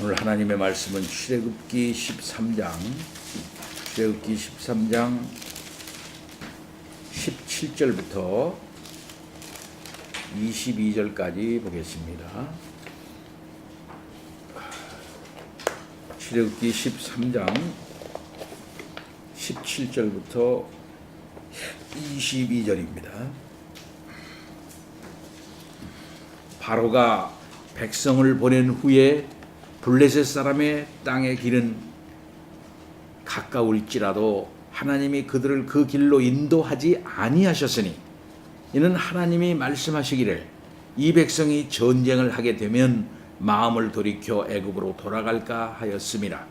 오늘 하나님의 말씀은 출애굽기 13장 17절부터 22절까지 보겠습니다. 출애굽기 13장 17절부터 22절입니다. 바로가 백성을 보낸 후에 블레셋 사람의 땅의 길은 가까울지라도 하나님이 그들을 그 길로 인도하지 아니하셨으니 이는 하나님이 말씀하시기를 이 백성이 전쟁을 하게 되면 마음을 돌이켜 애굽으로 돌아갈까 하였음이라.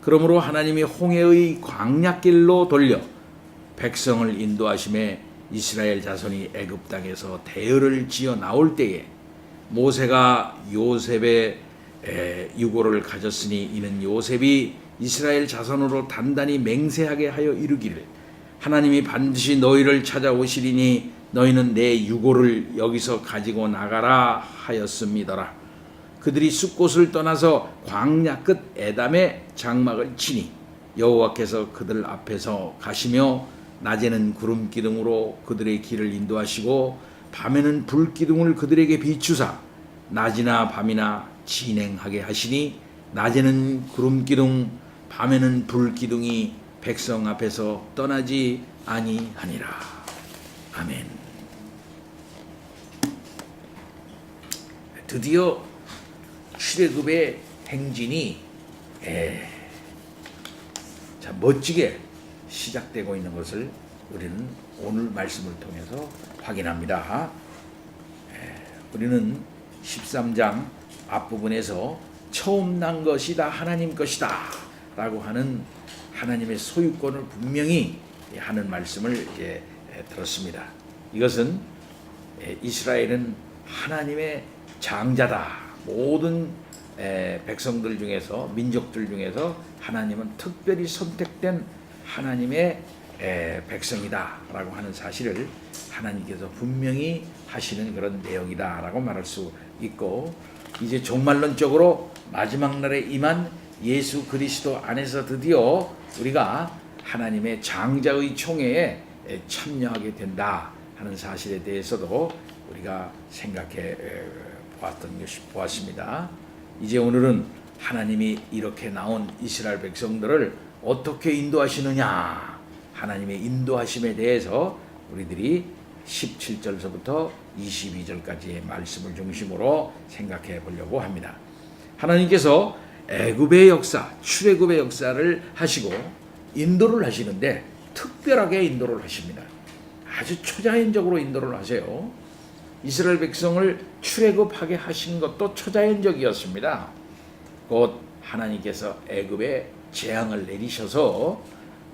그러므로 하나님이 홍해의 광야길로 돌려 백성을 인도하심에 이스라엘 자손이 애굽 땅에서 대열을 지어 나올 때에 모세가 요셉의 유고를 가졌으니 이는 요셉이 이스라엘 자손으로 단단히 맹세하게 하여 이르기를 하나님이 반드시 너희를 찾아오시리니 너희는 내 유고를 여기서 가지고 나가라 하였음이더라. 그들이 숫곳을 떠나서 광야 끝 에담에 장막을 치니 여호와께서 그들 앞에서 가시며 낮에는 구름 기둥으로 그들의 길을 인도하시고 밤에는 불 기둥을 그들에게 비추사 낮이나 밤이나 진행하게 하시니 낮에는 구름 기둥 밤에는 불 기둥이 백성 앞에서 떠나지 아니하니라. 아멘. 드디어 출애굽의 행진이 멋지게 시작되고 있는 것을 우리는 오늘 말씀을 통해서 확인합니다. 우리는 13장 앞부분에서 처음 난 것이다 하나님 것이다 라고 하는 하나님의 소유권을 분명히 하는 말씀을 들었습니다. 이것은 이스라엘은 하나님의 장자다. 모든 백성들 중에서 민족들 중에서 하나님은 특별히 선택된 하나님의 백성이다 라고 하는 사실을 하나님께서 분명히 하시는 그런 내용이다 라고 말할 수 있고, 이제 종말론적으로 마지막 날에 임한 예수 그리스도 안에서 드디어 우리가 하나님의 장자의 총회에 참여하게 된다 하는 사실에 대해서도 우리가 생각해 보았습니다. 이제 오늘은 하나님이 이렇게 나온 이스라엘 백성들을 어떻게 인도하시느냐, 하나님의 인도하심에 대해서 우리들이 17절서부터 22절까지의 말씀을 중심으로 생각해 보려고 합니다. 하나님께서 애굽의 역사, 출애굽의 역사를 하시고 인도를 하시는데 특별하게 인도를 하십니다. 아주 초자연적으로 인도를 하세요. 이스라엘 백성을 출애굽하게 하신 것도 초자연적이었습니다. 곧 하나님께서 애굽에 재앙을 내리셔서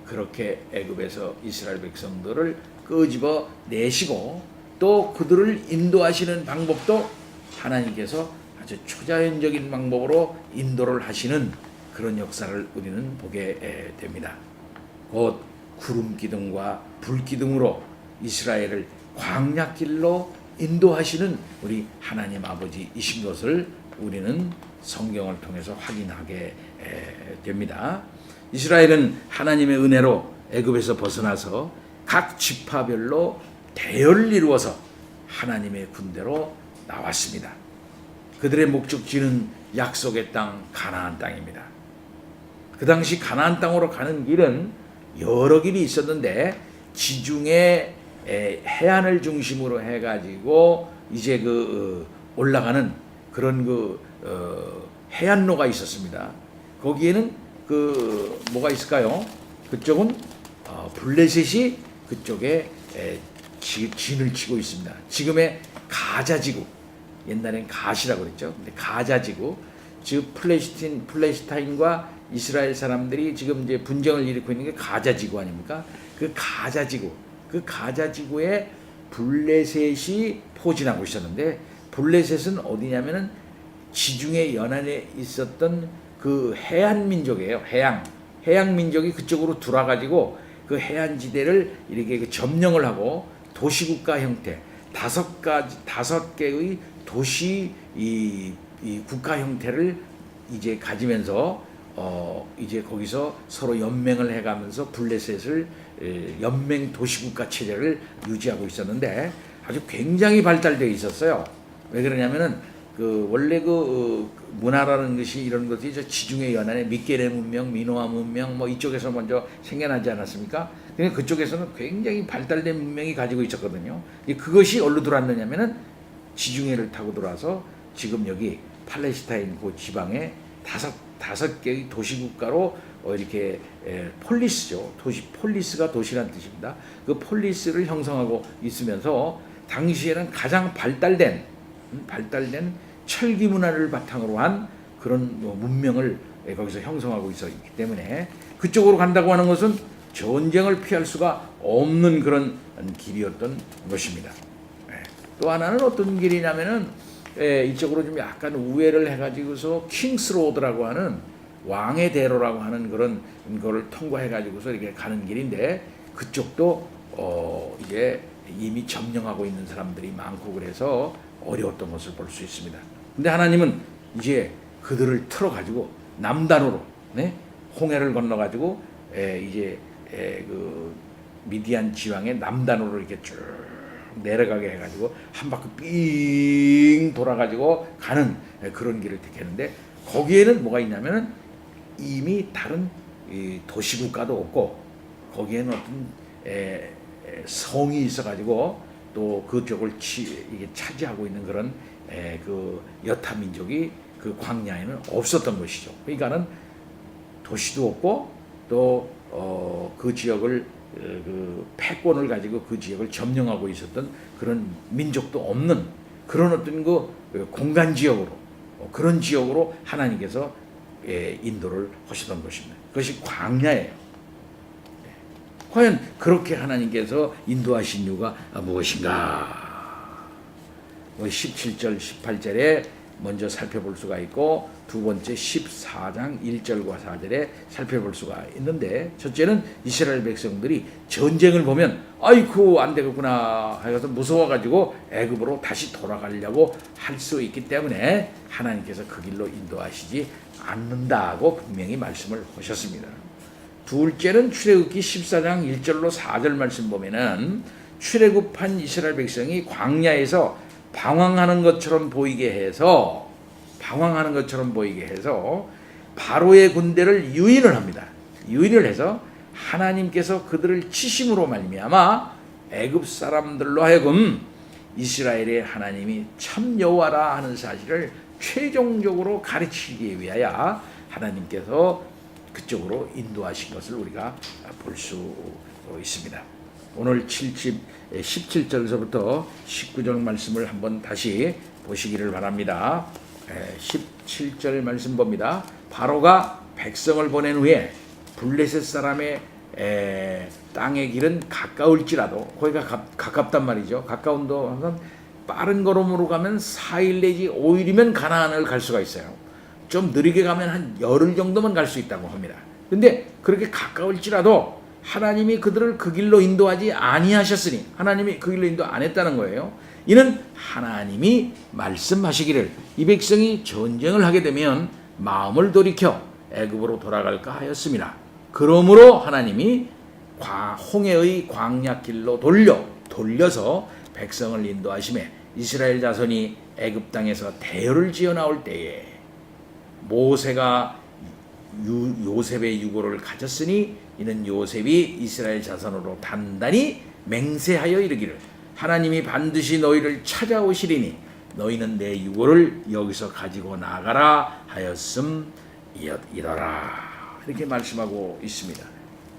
그렇게 애굽에서 이스라엘 백성들을 끄집어 내시고 또 그들을 인도하시는 방법도 하나님께서 아주 초자연적인 방법으로 인도를 하시는 그런 역사를 우리는 보게 됩니다. 곧 구름 기둥과 불 기둥으로 이스라엘을 광야길로 인도하시는 우리 하나님 아버지이신 것을 우리는 성경을 통해서 확인하게 됩니다. 이스라엘은 하나님의 은혜로 애굽에서 벗어나서 각 지파별로 대열을 이루어서 하나님의 군대로 나왔습니다. 그들의 목적지는 약속의 땅 가나안 땅입니다. 그 당시 가나안 땅으로 가는 길은 여러 길이 있었는데 지중해 해안을 중심으로 해가지고 이제 올라가는 그런 해안로가 있었습니다. 거기에는 뭐가 있을까요? 그쪽은 블레셋이 그쪽에 진을 치고 있습니다. 지금의 가자지구, 옛날엔 가시라고 그랬죠. 근데 가자지구, 즉 플레스타인과 이스라엘 사람들이 지금 이제 분쟁을 일으키고 있는 게 가자지구 아닙니까? 그 가자지구에 블레셋이 포진하고 있었는데, 블레셋은 어디냐면은 지중해 연안에 있었던 그 해안 민족이에요. 해양 민족이 그쪽으로 들어와가지고 그 해안 지대를 이렇게 점령을 하고 도시국가 형태, 5개의 도시 이 국가 형태를 이제 가지면서 이제 거기서 서로 연맹을 해가면서 블레셋을 연맹 도시국가 체제를 유지하고 있었는데 아주 굉장히 발달되어 있었어요. 왜 그러냐면은 그 원래 문화라는 것이 이런 것이 지중해 연안에 미케네 문명, 미노아 문명 뭐 이쪽에서 먼저 생겨나지 않았습니까? 그러니까 그쪽에서는 굉장히 발달된 문명이 가지고 있었거든요. 그것이 어디로 들어왔느냐면은 지중해를 타고 들어와서 지금 여기 팔레스타인 그 지방에 다섯 개의 도시국가로 이렇게 폴리스죠. 폴리스가 도시란 뜻입니다. 그 폴리스를 형성하고 있으면서 당시에는 가장 발달된 철기 문화를 바탕으로 한 그런 문명을 거기서 형성하고 있었기 때문에 그쪽으로 간다고 하는 것은 전쟁을 피할 수가 없는 그런 길이었던 것입니다. 또 하나는 어떤 길이냐면은 이쪽으로 좀 약간 우회를 해가지고서 킹스로드라고 하는 왕의 대로라고 하는 그런 거를 통과해가지고서 이렇게 가는 길인데 그쪽도 이제 이미 점령하고 있는 사람들이 많고 그래서 어려웠던 것을 볼 수 있습니다. 근데 하나님은 이제 그들을 틀어가지고 남단으로 홍해를 건너가지고 이제 그 미디안 지방의 남단으로 이렇게 쭉 내려가게 해가지고 한 바퀴 삥 돌아가지고 가는 그런 길을 택했는데 거기에는 뭐가 있냐면은 이미 다른 도시국가도 없고 거기에는 어떤 성이 있어가지고 또 그쪽을 이게 차지하고 있는 그런 그 여타 민족이 그 광야에는 없었던 것이죠. 그러니까는 도시도 없고 또 그 지역을 그 패권을 가지고 그 지역을 점령하고 있었던 그런 민족도 없는 그런 어떤 그 공간 지역으로 그런 지역으로 하나님께서 인도를 하시던 것입니다. 그것이 광야예요. 과연 그렇게 하나님께서 인도하신 이유가 무엇인가? 17절, 18절에 먼저 살펴볼 수가 있고 두 번째 14장 1절과 4절에 살펴볼 수가 있는데 첫째는 이스라엘 백성들이 전쟁을 보면 아이쿠 안 되겠구나 해서 무서워가지고 애굽으로 다시 돌아가려고 할 수 있기 때문에 하나님께서 그 길로 인도하시지 않는다고 분명히 말씀을 하셨습니다. 둘째는 출애굽기 14장 1절로 4절 말씀 보면은 출애굽한 이스라엘 백성이 광야에서 방황하는 것처럼 보이게 해서 바로의 군대를 유인을 합니다. 유인을 해서 하나님께서 그들을 치심으로 말미암아 애굽 사람들로 하여금 이스라엘의 하나님이 참 여호와라 하는 사실을 최종적으로 가르치기 위하여 하나님께서 그쪽으로 인도하신 것을 우리가 볼 수 있습니다. 오늘 17절에서부터 19절 말씀을 한번 다시 보시기를 바랍니다. 17절 말씀 봅니다. 바로가 백성을 보낸 후에 블레셋 사람의 땅의 길은 가까울지라도 거기가 가깝단 말이죠. 가까운도 항상 빠른 걸음으로 가면 4일 내지 5일이면 가나안을 갈 수가 있어요. 좀 느리게 가면 한 열흘 정도만 갈 수 있다고 합니다. 근데 그렇게 가까울지라도 하나님이 그들을 그 길로 인도하지 아니하셨으니 하나님이 그 길로 인도 안 했다는 거예요. 이는 하나님이 말씀하시기를 이 백성이 전쟁을 하게 되면 마음을 돌이켜 애굽으로 돌아갈까 하였습니다. 그러므로 하나님이 홍해의 광야길로 돌려서 백성을 인도하심에 이스라엘 자손이 애굽 땅에서 대열을 지어 나올 때에 모세가 요셉의 유고를 가졌으니 이는 요셉이 이스라엘 자손으로 단단히 맹세하여 이르기를 하나님이 반드시 너희를 찾아오시리니 너희는 내 유고를 여기서 가지고 나가라 하였음이더라. 이렇게 말씀하고 있습니다.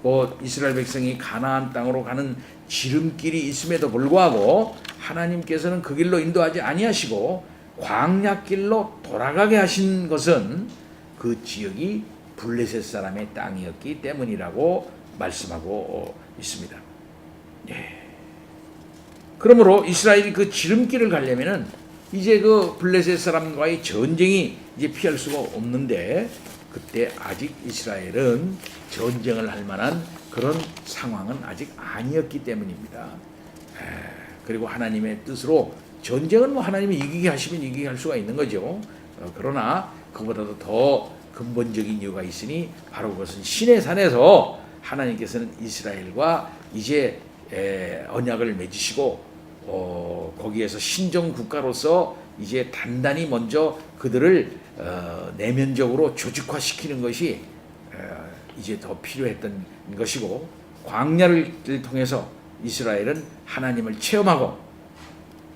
곧 이스라엘 백성이 가나안 땅으로 가는 지름길이 있음에도 불구하고 하나님께서는 그 길로 인도하지 아니하시고 광야길로 돌아가게 하신 것은 그 지역이 블레셋 사람의 땅이었기 때문이라고 말씀하고 있습니다. 그러므로 이스라엘이 그 지름길을 가려면은 이제 그 블레셋 사람과의 전쟁이 이제 피할 수가 없는데 그때 아직 이스라엘은 전쟁을 할 만한 그런 상황은 아직 아니었기 때문입니다. 그리고 하나님의 뜻으로 전쟁은 뭐 하나님이 이기게 하시면 이기게 할 수가 있는 거죠. 그러나 그보다도 더 근본적인 이유가 있으니 바로 그것은 시내 산에서 하나님께서는 이스라엘과 이제 언약을 맺으시고 거기에서 신정 국가로서 이제 단단히 먼저 그들을 내면적으로 조직화시키는 것이 이제 더 필요했던 것이고, 광야를 통해서 이스라엘은 하나님을 체험하고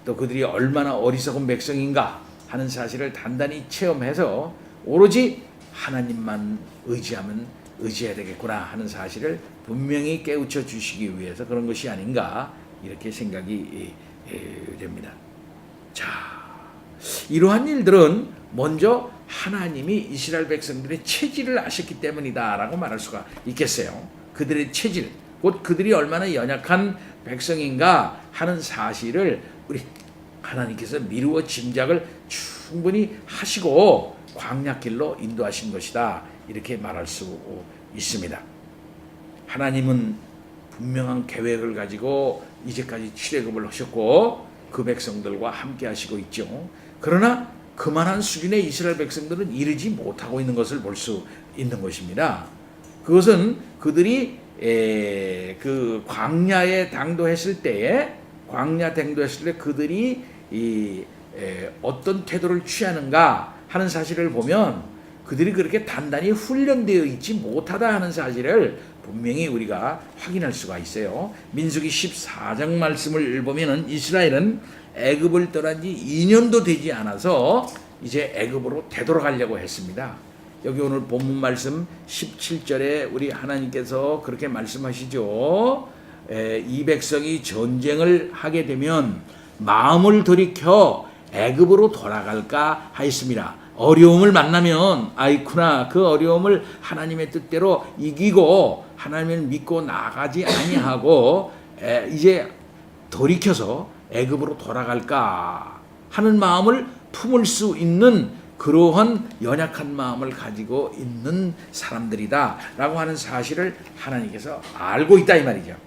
또 그들이 얼마나 어리석은 백성인가 하는 사실을 단단히 체험해서 오로지 하나님만 의지해야 되겠구나 하는 사실을 분명히 깨우쳐 주시기 위해서 그런 것이 아닌가, 이렇게 생각이 됩니다. 자, 이러한 일들은 먼저 하나님이 이스라엘 백성들의 체질을 아셨기 때문이다라고 말할 수가 있겠어요. 그들의 체질, 곧 그들이 얼마나 연약한 백성인가 하는 사실을 우리 하나님께서 미루어 짐작을 충분히 하시고 광야길로 인도하신 것이다, 이렇게 말할 수 있습니다. 하나님은 분명한 계획을 가지고 이제까지 출애굽을 하셨고 그 백성들과 함께 하시고 있죠. 그러나 그만한 수준의 이스라엘 백성들은 이르지 못하고 있는 것을 볼 수 있는 것입니다. 그것은 그들이 그 광야에 당도했을 때에 그들이 어떤 태도를 취하는가 하는 사실을 보면 그들이 그렇게 단단히 훈련되어 있지 못하다 하는 사실을 분명히 우리가 확인할 수가 있어요. 민수기 14장 말씀을 보면은 이스라엘은 애굽을 떠난 지 2년도 되지 않아서 이제 애굽으로 되돌아가려고 했습니다. 여기 오늘 본문 말씀 17절에 우리 하나님께서 그렇게 말씀하시죠. 이 백성이 전쟁을 하게 되면 마음을 돌이켜 애굽으로 돌아갈까 하였습니다. 어려움을 만나면 아이쿠나 그 어려움을 하나님의 뜻대로 이기고 하나님을 믿고 나가지 아니하고 이제 돌이켜서 애굽으로 돌아갈까 하는 마음을 품을 수 있는 그러한 연약한 마음을 가지고 있는 사람들이다 라고 하는 사실을 하나님께서 알고 있다 이 말이죠.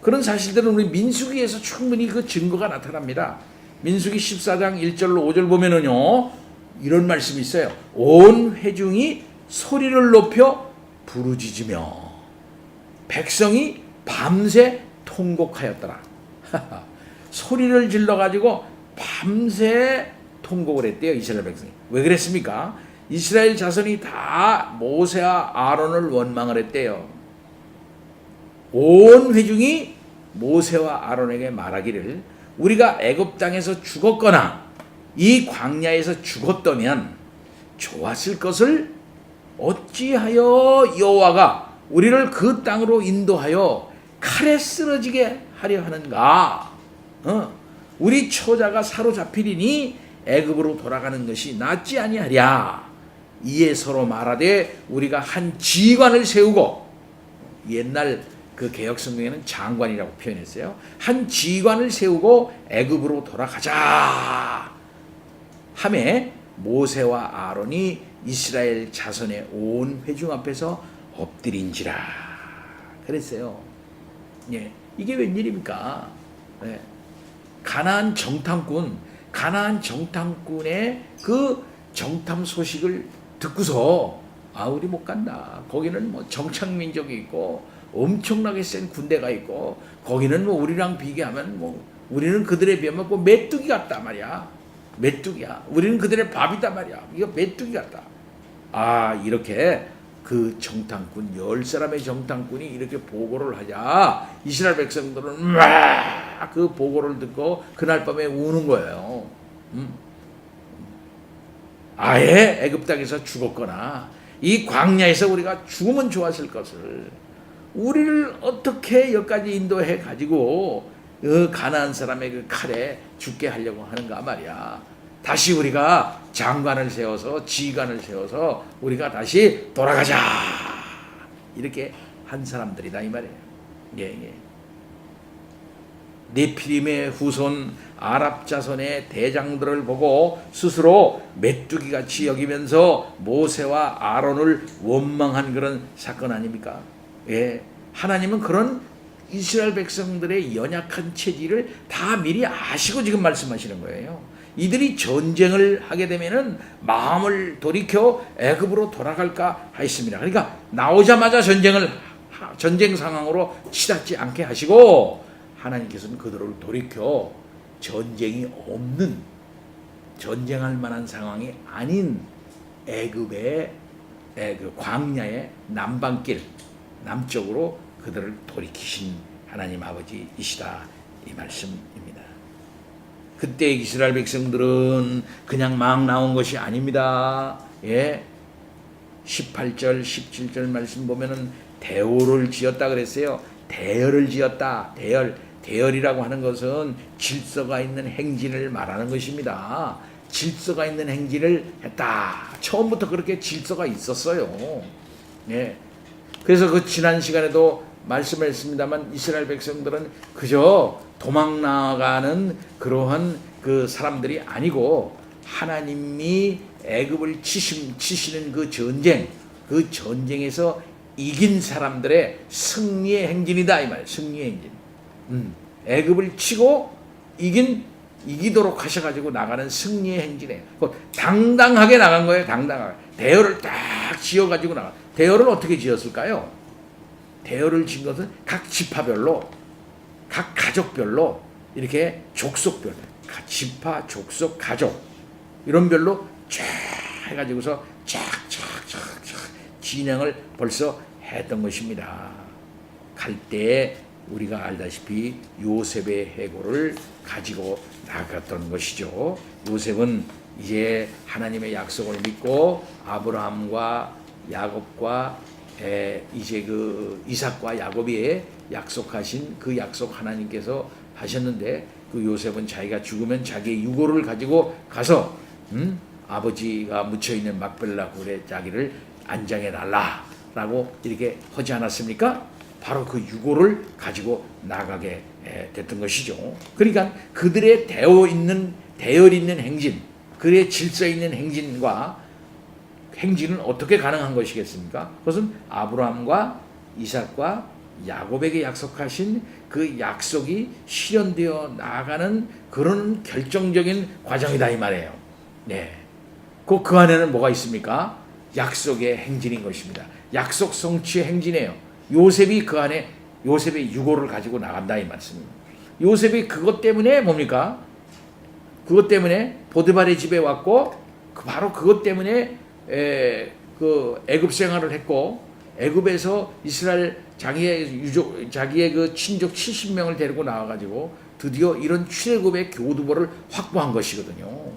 그런 사실들은 우리 민수기에서 충분히 그 증거가 나타납니다. 민수기 14장 1절로 5절 보면은요, 이런 말씀이 있어요. 온 회중이 소리를 높여 부르짖으며 백성이 밤새 통곡하였더라. 소리를 질러가지고 밤새 통곡을 했대요, 이스라엘 백성이. 왜 그랬습니까? 이스라엘 자손이 다 모세와 아론을 원망을 했대요. 온 회중이 모세와 아론에게 말하기를 우리가 애굽 땅에서 죽었거나 이 광야에서 죽었다면 좋았을 것을 어찌하여 여호와가 우리를 그 땅으로 인도하여 칼에 쓰러지게 하려 하는가? 우리 처자가 사로잡히리니 애굽으로 돌아가는 것이 낫지 아니하랴. 이에 서로 말하되 우리가 한 지휘관을 세우고, 옛날 그 개혁 성경에는 장관이라고 표현했어요. 한 지휘관을 세우고 애굽으로 돌아가자 하매 모세와 아론이 이스라엘 자손의 온 회중 앞에서 엎드린지라 그랬어요. 예, 이게 웬일입니까? 예. 가나안 정탐꾼의 그 정탐 소식을 듣고서 우리 못 간다. 거기는 뭐 정착민족이 있고 엄청나게 센 군대가 있고 거기는 뭐 우리랑 비교하면 뭐 우리는 그들에 비하면 뭐 메뚜기 같다 말이야. 메뚜기야. 우리는 그들의 밥이다 말이야. 이거 메뚜기 같다. 이렇게 그 정탐꾼 10사람의 정탐꾼이 이렇게 보고를 하자 이스라엘 백성들은 막 그 보고를 듣고 그날 밤에 우는 거예요. 아예 애굽 땅에서 죽었거나 이 광야에서 우리가 죽으면 좋았을 것을 우리를 어떻게 여기까지 인도해 가지고 가나안 사람의 그 칼에 죽게 하려고 하는가 말이야. 다시 우리가 장관을 세워서 지휘관을 세워서 우리가 다시 돌아가자 이렇게 한 사람들이다 이 말이에요. 예. 네피림의 후손 아랍 자손의 대장들을 보고 스스로 메뚜기같이 여기면서 모세와 아론을 원망한 그런 사건 아닙니까? 예, 하나님은 그런 이스라엘 백성들의 연약한 체질을 다 미리 아시고 지금 말씀하시는 거예요. 이들이 전쟁을 하게 되면은 마음을 돌이켜 애굽으로 돌아갈까 하였습니다. 그러니까 나오자마자 전쟁 상황으로 치닫지 않게 하시고 하나님께서는 그들을 돌이켜 전쟁이 없는, 전쟁할 만한 상황이 아닌 애굽의 그 광야의 남방길 남쪽으로 그들을 돌이키신 하나님 아버지이시다, 이 말씀입니다. 그때 이스라엘 백성들은 그냥 막 나온 것이 아닙니다. 18절 17절 말씀 보면은 대오를 지었다 그랬어요. 대열을 지었다. 대열이라고 하는 것은 질서가 있는 행진을 말하는 것입니다. 질서가 있는 행진을 했다. 처음부터 그렇게 질서가 있었어요. 그래서 그 지난 시간에도 말씀했습니다만 이스라엘 백성들은 그저 도망 나가는 그러한 그 사람들이 아니고 하나님이 애굽을 치시는 그 전쟁에서 이긴 사람들의 승리의 행진이다, 이 말. 승리의 행진. 애굽을 치고 이기도록 하셔가지고 나가는 승리의 행진이에요. 당당하게 나간 거예요. 당당하게. 대열을 딱 지어가지고 나가. 대열을 어떻게 지었을까요? 대열을 지은 것은 각 지파별로, 각 가족별로, 이렇게 족속별, 지파, 족속, 가족 이런 별로 쫙 해가지고서 쫙쫙쫙쫙 진행을 벌써 했던 것입니다. 갈 때 우리가 알다시피 요셉의 해고를 가지고 나갔던 것이죠. 요셉은 이제 하나님의 약속을 믿고 아브라함과 야곱과 이제 그 이삭과 야곱이 약속하신 그 약속 하나님께서 하셨는데, 그 요셉은 자기가 죽으면 자기의 유고를 가지고 가서 아버지가 묻혀있는 막벨라 굴에 자기를 안장해 달라라고 이렇게 하지 않았습니까? 바로 그 유고를 가지고 나가게 됐던 것이죠. 그러니까 그들의 대열 있는 행진, 그들의 질서 있는 행진은 어떻게 가능한 것이겠습니까? 그것은 아브라함과 이삭과 야곱에게 약속하신 그 약속이 실현되어 나가는 그런 결정적인 과정이다, 이 말이에요. 그 안에는 뭐가 있습니까? 약속의 행진인 것입니다. 약속 성취의 행진이에요. 요셉이 그 안에 요셉의 유고를 가지고 나간다, 이 말씀입니다. 요셉이 그것 때문에 뭡니까? 그것 때문에 보드발의 집에 왔고, 바로 그것 때문에 그 애굽 생활을 했고, 애굽에서 이스라엘 자기의 그 친족 70명을 데리고 나와가지고 드디어 이런 출애굽의 교두보를 확보한 것이거든요.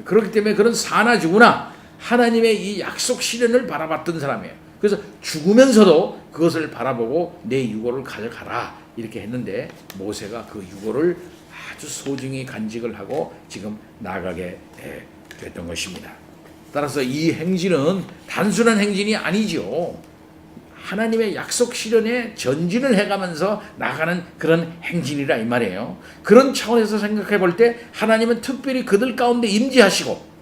그렇기 때문에 그런 사나 죽으나 하나님의 이 약속 실현을 바라봤던 사람이에요. 그래서 죽으면서도 그것을 바라보고 내 유고를 가져가라 이렇게 했는데, 모세가 그 유고를 아주 소중히 간직을 하고 지금 나가게 됐던 것입니다. 따라서 이 행진은 단순한 행진이 아니죠. 하나님의 약속 실현에 전진을 해가면서 나가는 그런 행진이라 이 말이에요. 그런 차원에서 생각해 볼 때 하나님은 특별히 그들 가운데 임재하시고,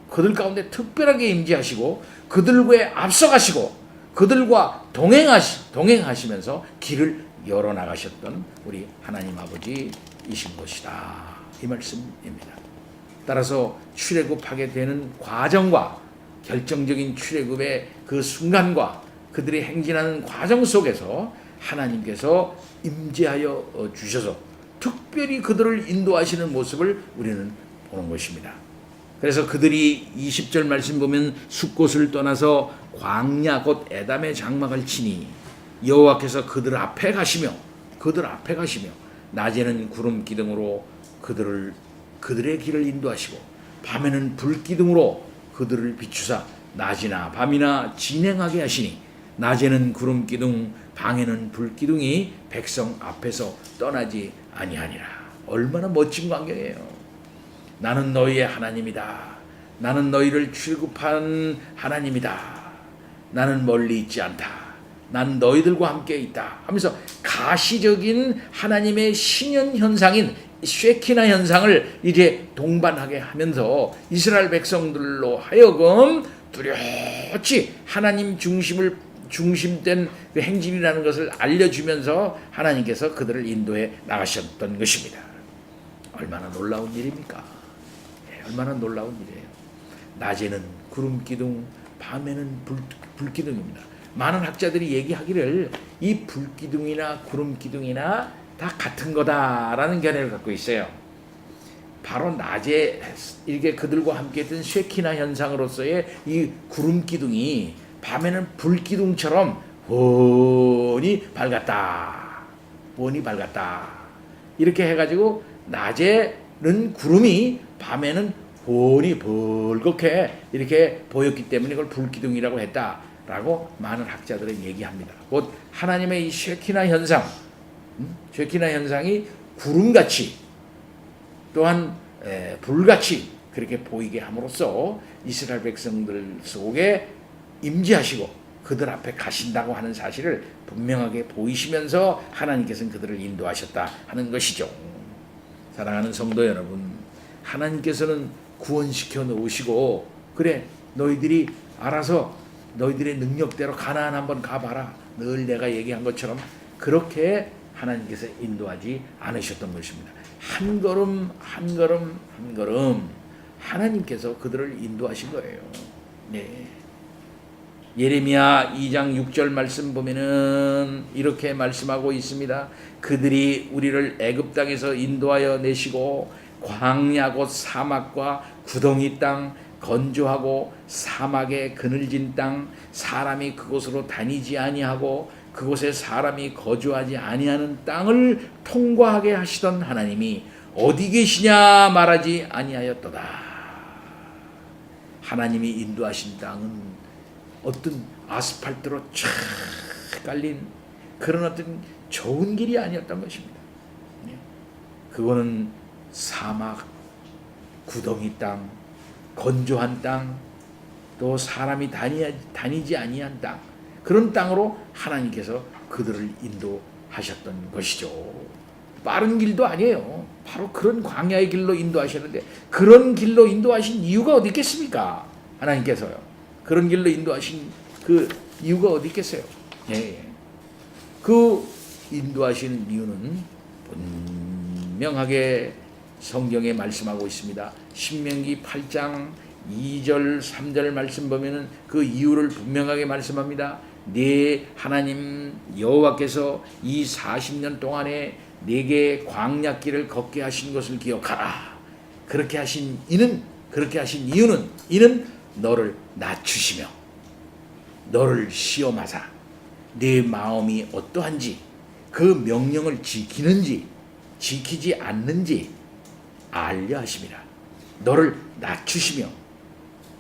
그들 가운데 특별하게 임재하시고, 그들과 앞서가시고, 그들과 동행하시면서 길을 열어나가셨던 우리 하나님 아버지이신 것이다, 이 말씀입니다. 따라서 출애굽하게 되는 과정과 결정적인 출애굽의 그 순간과 그들이 행진하는 과정 속에서 하나님께서 임재하여 주셔서 특별히 그들을 인도하시는 모습을 우리는 보는 것입니다. 그래서 그들이 20절 말씀 보면 숫곳을 떠나서 광야 곧 에담의 장막을 치니 여호와께서 그들 앞에 가시며 낮에는 구름 기둥으로 그들의 길을 인도하시고 밤에는 불 기둥으로 그들을 비추사 낮이나 밤이나 진행하게 하시니 낮에는 구름 기둥 방에는 불 기둥이 백성 앞에서 떠나지 아니하니라. 얼마나 멋진 광경이에요. 나는 너희의 하나님이다. 나는 너희를 출애굽한 하나님이다. 나는 멀리 있지 않다. 난 너희들과 함께 있다 하면서 가시적인 하나님의 신현 현상인 쉐키나 현상을 이제 동반하게 하면서 이스라엘 백성들로 하여금 뚜렷이 하나님 중심된 그 행진이라는 것을 알려주면서 하나님께서 그들을 인도해 나가셨던 것입니다. 얼마나 놀라운 일입니까? 얼마나 놀라운 일이에요. 낮에는 구름 기둥, 밤에는 불 기둥입니다. 많은 학자들이 얘기하기를 이 불 기둥이나 구름 기둥이나 다 같은 거다라는 견해를 갖고 있어요. 바로 낮에 이렇게 그들과 함께했던 쉐키나 현상으로서의 이 구름 기둥이 밤에는 불 기둥처럼 훤히 밝았다. 훤히 밝았다. 이렇게 해가지고 낮에는 구름이 밤에는 훤히 벌겋게 이렇게 보였기 때문에 이걸 불기둥이라고 했다라고 많은 학자들은 얘기합니다. 곧 하나님의 이 쉐키나 현상, 쉐키나 현상이 구름같이 또한 불같이 그렇게 보이게 함으로써 이스라엘 백성들 속에 임재하시고 그들 앞에 가신다고 하는 사실을 분명하게 보이시면서 하나님께서는 그들을 인도하셨다 하는 것이죠. 사랑하는 성도 여러분, 하나님께서는 구원시켜 놓으시고 그래 너희들이 알아서 너희들의 능력대로 가나안 한번 가봐라. 늘 내가 얘기한 것처럼 그렇게 하나님께서 인도하지 않으셨던 것입니다. 한 걸음 한 걸음 한 걸음 하나님께서 그들을 인도하신 거예요. 네. 예레미야 2장 6절 말씀 보면은 이렇게 말씀하고 있습니다. 그들이 우리를 애굽 땅에서 인도하여 내시고 광야 곧 사막과 구덩이 땅, 건조하고 사막에 그늘진 땅, 사람이 그곳으로 다니지 아니하고 그곳에 사람이 거주하지 아니하는 땅을 통과하게 하시던 하나님이 어디 계시냐 말하지 아니하였도다. 하나님이 인도하신 땅은 어떤 아스팔트로 쫙 깔린 그런 어떤 좋은 길이 아니었던 것입니다. 그거는 사막, 구덩이 땅, 건조한 땅, 또 사람이 다니지 아니한 땅, 그런 땅으로 하나님께서 그들을 인도하셨던 것이죠. 빠른 길도 아니에요. 바로 그런 광야의 길로 인도하셨는데 그런 길로 인도하신 이유가 어디 있겠습니까? 하나님께서요. 그런 길로 인도하신 그 이유가 어디 있겠어요? 예. 그 인도하시는 이유는 분명하게 성경에 말씀하고 있습니다. 신명기 8장 2절 3절 말씀 보면은 그 이유를 분명하게 말씀합니다. 네 하나님 여호와께서 이 40년 동안에 네게 광야길을 걷게 하신 것을 기억하라. 그렇게 하신 이유는 이는 너를 낮추시며 너를 시험하사 네 마음이 어떠한지 그 명령을 지키는지 지키지 않는지 알려 하심이라. 너를 낮추시며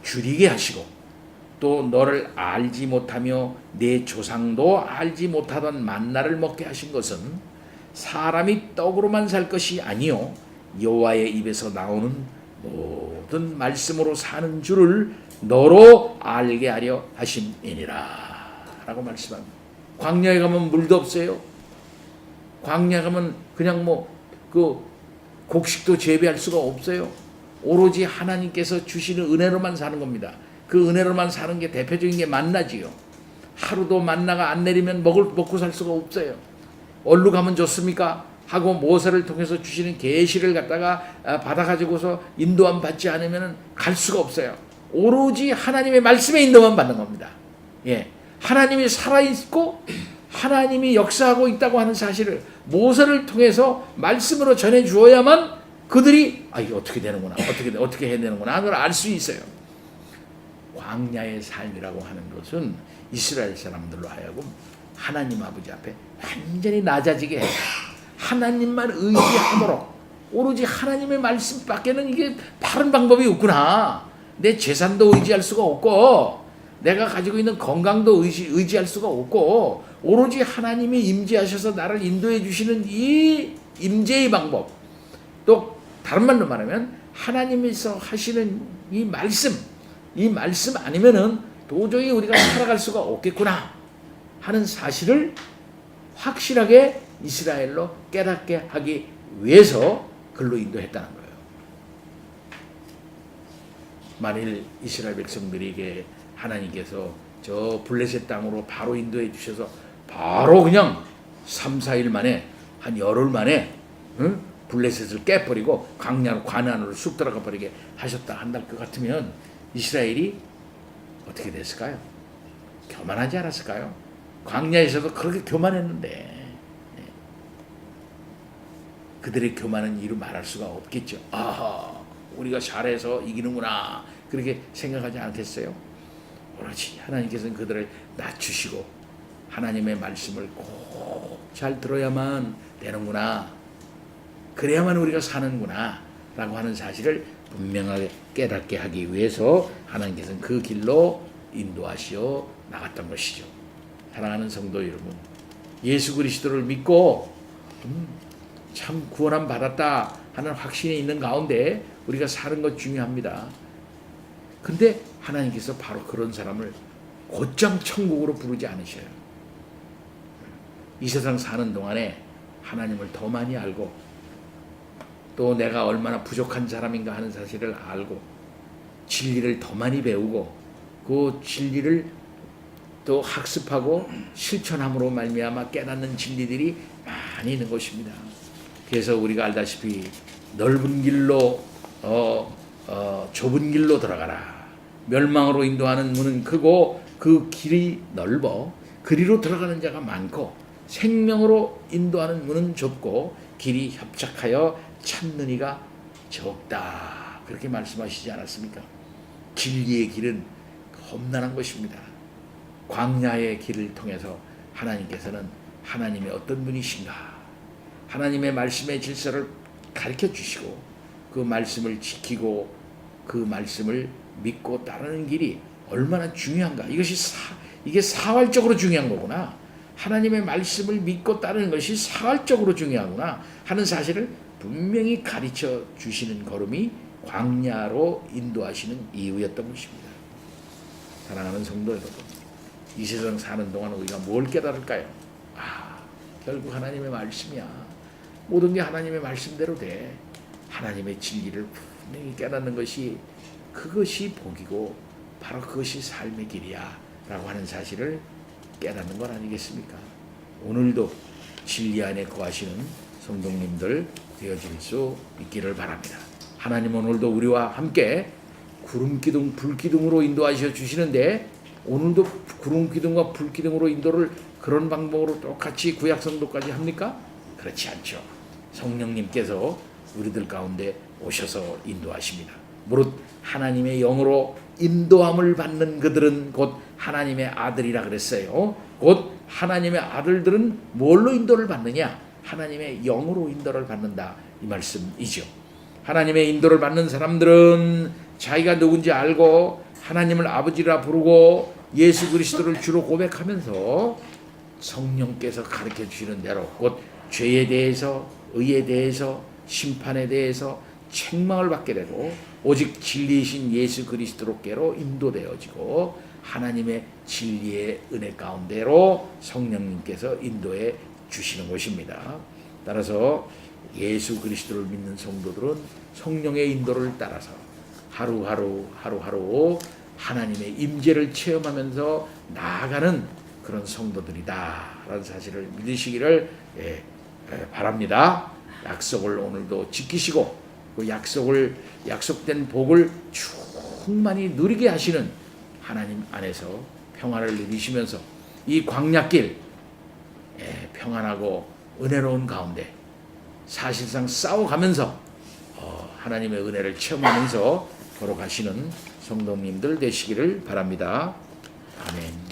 줄이게 하시고 또 너를 알지 못하며 내 조상도 알지 못하던 만나를 먹게 하신 것은 사람이 떡으로만 살 것이 아니요 여호와의 입에서 나오는 모든 말씀으로 사는 줄을 너로 알게 하려 하심이니라 라고 말씀합니다. 광야에 가면 물도 없어요. 광야에 가면 그냥 그 곡식도 재배할 수가 없어요. 오로지 하나님께서 주시는 은혜로만 사는 겁니다. 그 은혜로만 사는 게 대표적인 게 만나지요. 하루도 만나가 안 내리면 먹고 살 수가 없어요. 어디로 가면 좋습니까? 하고 모세를 통해서 주시는 계시를 갖다가 받아가지고서 인도함 받지 않으면 갈 수가 없어요. 오로지 하나님의 말씀의 인도만 받는 겁니다. 예, 하나님이 살아있고 하나님이 역사하고 있다고 하는 사실을 모세를 통해서 말씀으로 전해 주어야만 그들이 이게 어떻게 되는구나, 어떻게 해야 되는구나 하는 걸 알 수 있어요. 광야의 삶이라고 하는 것은 이스라엘 사람들로 하여금 하나님 아버지 앞에 완전히 낮아지게 해요. 하나님만 의지함으로 오로지 하나님의 말씀밖에는 이게 바른 방법이 없구나. 내 재산도 의지할 수가 없고 내가 가지고 있는 건강도 의지할 수가 없고 오로지 하나님이 임재하셔서 나를 인도해 주시는 이 임재의 방법, 또 다른 말로 말하면 하나님께서 하시는 이 말씀 아니면은 도저히 우리가 살아갈 수가 없겠구나 하는 사실을 확실하게 이스라엘로 깨닫게 하기 위해서 글로 인도했다는 거예요. 만일 이스라엘 백성들에게 하나님께서 저 블레셋 땅으로 바로 인도해 주셔서 바로 그냥 3, 4일 만에 한 열흘 만에 블레셋을 깨버리고 광야로 관안으로 쑥 들어가 버리게 하셨다 한달 것 같으면 이스라엘이 어떻게 됐을까요? 교만하지 않았을까요? 광야에서도 그렇게 교만했는데 그들의 교만은 이루 말할 수가 없겠죠. 우리가 잘해서 이기는구나 그렇게 생각하지 않겠어요? 오로지 하나님께서는 그들을 낮추시고 하나님의 말씀을 꼭 잘 들어야만 되는구나, 그래야만 우리가 사는구나 라고 하는 사실을 분명하게 깨닫게 하기 위해서 하나님께서는 그 길로 인도하시어 나갔던 것이죠. 사랑하는 성도 여러분, 예수 그리스도를 믿고 참 구원함 받았다 하는 확신이 있는 가운데 우리가 사는 것 중요합니다. 근데 하나님께서 바로 그런 사람을 곧장 천국으로 부르지 않으셔요. 이 세상 사는 동안에 하나님을 더 많이 알고 또 내가 얼마나 부족한 사람인가 하는 사실을 알고 진리를 더 많이 배우고 그 진리를 또 학습하고 실천함으로 말미암아 깨닫는 진리들이 많이 있는 것입니다. 그래서 우리가 알다시피 넓은 길로 좁은 길로 들어가라. 멸망으로 인도하는 문은 크고 그 길이 넓어 그리로 들어가는 자가 많고 생명으로 인도하는 문은 좁고 길이 협착하여 찾는 이가 적다. 그렇게 말씀하시지 않았습니까? 진리의 길은 험난한 것입니다. 광야의 길을 통해서 하나님께서는 하나님의 어떤 분이신가, 하나님의 말씀의 질서를 가르쳐 주시고 그 말씀을 지키고 그 말씀을 믿고 따르는 길이 얼마나 중요한가. 이게 사활적으로 중요한 거구나. 하나님의 말씀을 믿고 따르는 것이 사활적으로 중요하구나 하는 사실을 분명히 가르쳐 주시는 걸음이 광야로 인도하시는 이유였던 것입니다. 사랑하는 성도 여러분, 이 세상 사는 동안 우리가 뭘 깨달을까요? 결국 하나님의 말씀이야. 모든 게 하나님의 말씀대로 돼. 하나님의 진리를 분명히 깨닫는 것이 그것이 복이고 바로 그것이 삶의 길이야 라고 하는 사실을 깨닫는 건 아니겠습니까? 오늘도 진리 안에 거하시는 성도님들 되어질 수 있기를 바랍니다. 하나님은 오늘도 우리와 함께 구름기둥, 불기둥으로 인도하셔 주시는데 오늘도 구름기둥과 불기둥으로 인도를 그런 방법으로 똑같이 구약성도까지 합니까? 그렇지 않죠. 성령님께서 우리들 가운데 오셔서 인도하십니다. 무릇 하나님의 영으로 인도함을 받는 그들은 곧 하나님의 아들이라 그랬어요. 곧 하나님의 아들들은 뭘로 인도를 받느냐? 하나님의 영으로 인도를 받는다 이 말씀이죠. 하나님의 인도를 받는 사람들은 자기가 누군지 알고 하나님을 아버지라 부르고 예수 그리스도를 주로 고백하면서 성령께서 가르쳐 주시는 대로 곧 죄에 대해서 의에 대해서 심판에 대해서 책망을 받게 되고 오직 진리이신 예수 그리스도께로 인도되어지고 하나님의 진리의 은혜 가운데로 성령님께서 인도해 주시는 것입니다. 따라서 예수 그리스도를 믿는 성도들은 성령의 인도를 따라서 하루하루 하나님의 임재를 체험하면서 나아가는 그런 성도들이다라는 사실을 믿으시기를 바랍니다. 약속을 오늘도 지키시고 그 약속된 복을 충만히 누리게 하시는 하나님 안에서 평안을 누리시면서 이 광야길 평안하고 은혜로운 가운데 사실상 싸워가면서 하나님의 은혜를 체험하면서 걸어가시는 성도님들 되시기를 바랍니다. 아멘.